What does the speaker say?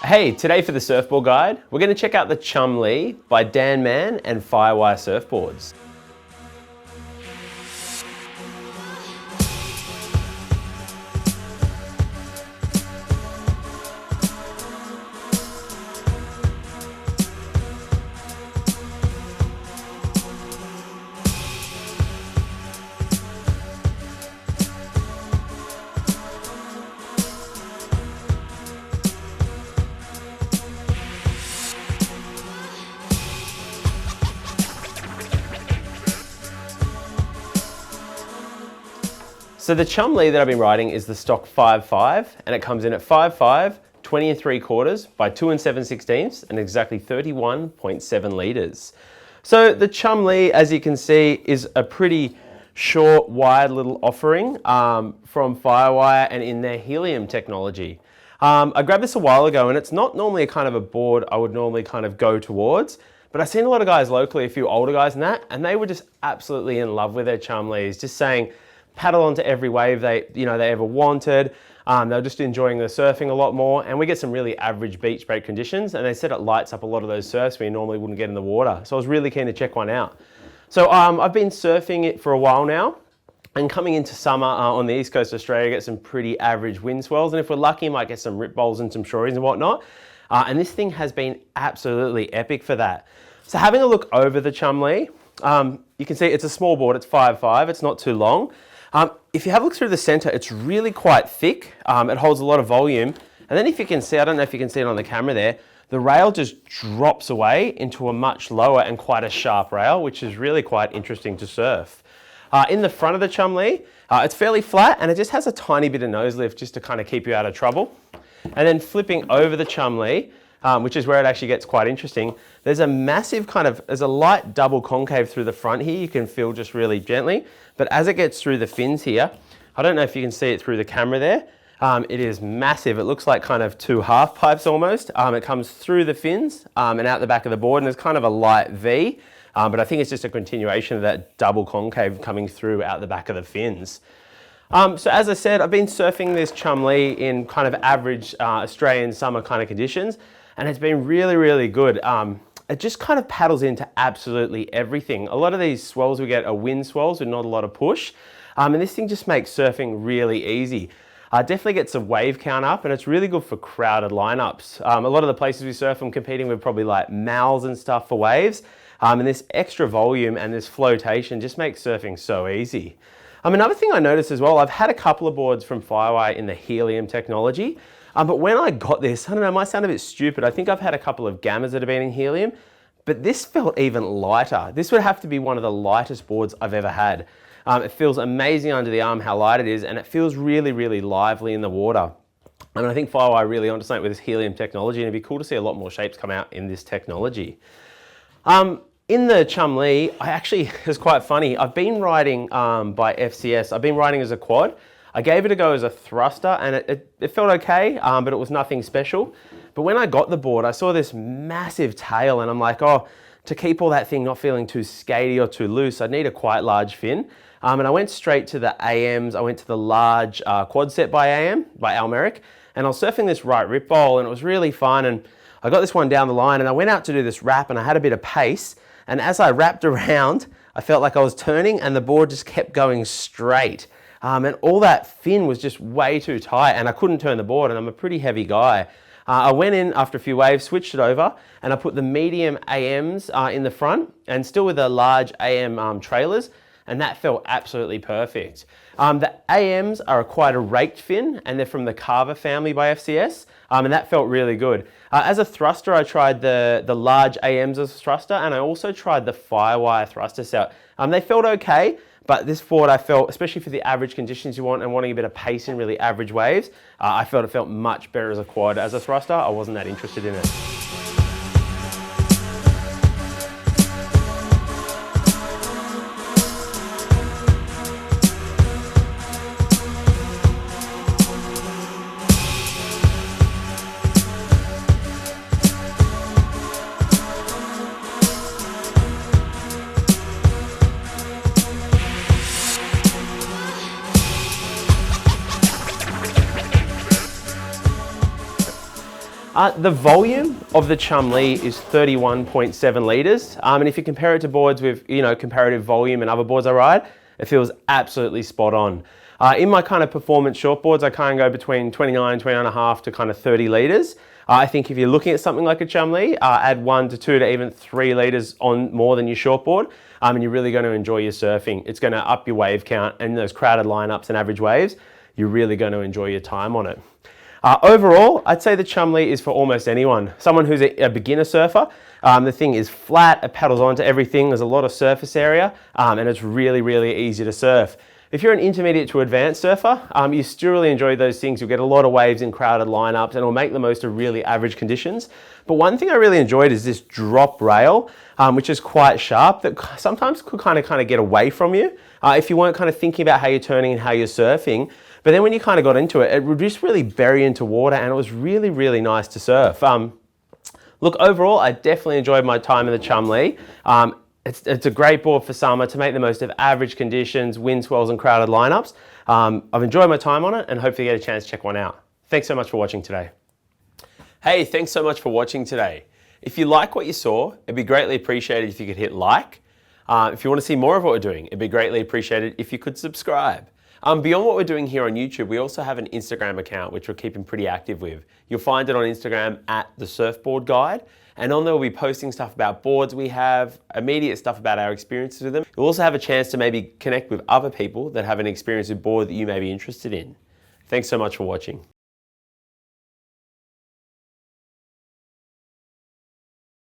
Hey, today for the Surfboard Guide, we're going to check out the Chumlee by Mann and Firewire Surfboards. So the Chumlee that I've been riding is the stock 5.5 and it comes in at 5.5, 20 3/4 by 2 7/16 and exactly 31.7 litres. So the Chumlee, as you can see, is a pretty short, wide little offering from Firewire and in their Helium technology. I grabbed this a while ago and it's not normally a kind of a board I would normally kind of go towards, but I've seen a lot of guys locally, a few older guys and that, and they were just absolutely in love with their Chumlees, just saying, paddle onto every wave they ever wanted. They're just enjoying the surfing a lot more, and we get some really average beach break conditions, and they said it lights up a lot of those surfs we normally wouldn't get in the water. So I was really keen to check one out. So I've been surfing it for a while now, and coming into summer on the east coast of Australia, get some pretty average wind swells, and if we're lucky, might get some rip bowls and some shoreys and whatnot. And this thing has been absolutely epic for that. So having a look over the Chumlee, you can see it's a small board, it's 5.5, it's not too long. If you have a look through the center, it's really quite thick. It holds a lot of volume. And then if you can see, I don't know if you can see it on the camera there, the rail just drops away into a much lower and quite a sharp rail, which is really quite interesting to surf. In the front of the Chumlee, it's fairly flat and it just has a tiny bit of nose lift just to kind of keep you out of trouble. And then flipping over the Chumlee, which is where it actually gets quite interesting, there's a massive there's a light double concave through the front here, you can feel just really gently, but as it gets through the fins here, I don't know if you can see it through the camera there, it is massive, it looks like kind of two half pipes almost. It comes through the fins and out the back of the board, and there's kind of a light V, but I think it's just a continuation of that double concave coming through out the back of the fins. So as I said, I've been surfing this Chumlee in kind of average Australian summer kind of conditions, and it's been really, really good. It just kind of paddles into absolutely everything. A lot of these swells we get are wind swells with not a lot of push, and this thing just makes surfing really easy. Definitely gets a wave count up, and it's really good for crowded lineups. A lot of the places we surf, I'm competing with probably like mals and stuff for waves, and this extra volume and this flotation just makes surfing so easy. Another thing I noticed as well, I've had a couple of boards from Firewire in the Helium technology, but when I got this, I don't know, it might sound a bit stupid. I think I've had a couple of Gammas that have been in Helium, but this felt even lighter. This would have to be one of the lightest boards I've ever had. It feels amazing under the arm how light it is, and it feels really, really lively in the water. And I think Firewire are really onto something with this Helium technology, and it'd be cool to see a lot more shapes come out in this technology. In the Chumlee, it's quite funny. I've been riding by FCS. I've been riding as a quad. I gave it a go as a thruster and it felt okay, but it was nothing special. But when I got the board, I saw this massive tail and I'm like, oh, to keep all that thing not feeling too skatey or too loose, I'd need a quite large fin. And I went straight to the AMs. I went to the large quad set by Al Merrick, and I was surfing this right rip bowl and it was really fun. And I got this one down the line and I went out to do this wrap and I had a bit of pace. And as I wrapped around, I felt like I was turning and the board just kept going straight. And all that fin was just way too tight and I couldn't turn the board, and I'm a pretty heavy guy. I went in after a few waves, switched it over, and I put the medium AMs in the front and still with the large AM trailers, and that felt absolutely perfect. The AMs are quite a raked fin, and they're from the Carver family by FCS, and that felt really good. As a thruster, I tried the large AMs as a thruster, and I also tried the Firewire thruster set. They felt okay, but this board I felt, especially for the average conditions you want and wanting a bit of pace in really average waves, I felt it felt much better as a quad. As a thruster, I wasn't that interested in it. The volume of the Chumlee is 31.7 litres, and if you compare it to boards with comparative volume and other boards I ride, it feels absolutely spot on. In my kind of performance shortboards, I kind of go between 29.5 to kind of 30 litres. I think if you're looking at something like a Chumlee, add 1 to 2 to even 3 litres on more than your shortboard, and you're really going to enjoy your surfing. It's going to up your wave count, and those crowded lineups and average waves, you're really going to enjoy your time on it. Overall, I'd say the Chumlee is for almost anyone. Someone who's a beginner surfer, the thing is flat, it paddles onto everything, there's a lot of surface area, and it's really, really easy to surf. If you're an intermediate to advanced surfer, you still really enjoy those things. You'll get a lot of waves in crowded lineups and it'll make the most of really average conditions. But one thing I really enjoyed is this drop rail, which is quite sharp, that sometimes could kind of get away from you if you weren't kind of thinking about how you're turning and how you're surfing. But then when you kind of got into it, it would just really bury into water and it was really, really nice to surf. Look, overall, I definitely enjoyed my time in the Chumlee. It's a great board for summer to make the most of average conditions, wind swells and crowded lineups. I've enjoyed my time on it and hopefully get a chance to check one out. Thanks so much for watching today. Hey, thanks so much for watching today. If you like what you saw, it'd be greatly appreciated if you could hit like. If you want to see more of what we're doing, it'd be greatly appreciated if you could subscribe. Beyond what we're doing here on YouTube, we also have an Instagram account which we're keeping pretty active with. You'll find it on Instagram at the Surfboard Guide, and on there we'll be posting stuff about boards we have, immediate stuff about our experiences with them. You'll also have a chance to maybe connect with other people that have an experience with board that you may be interested in. Thanks so much for watching.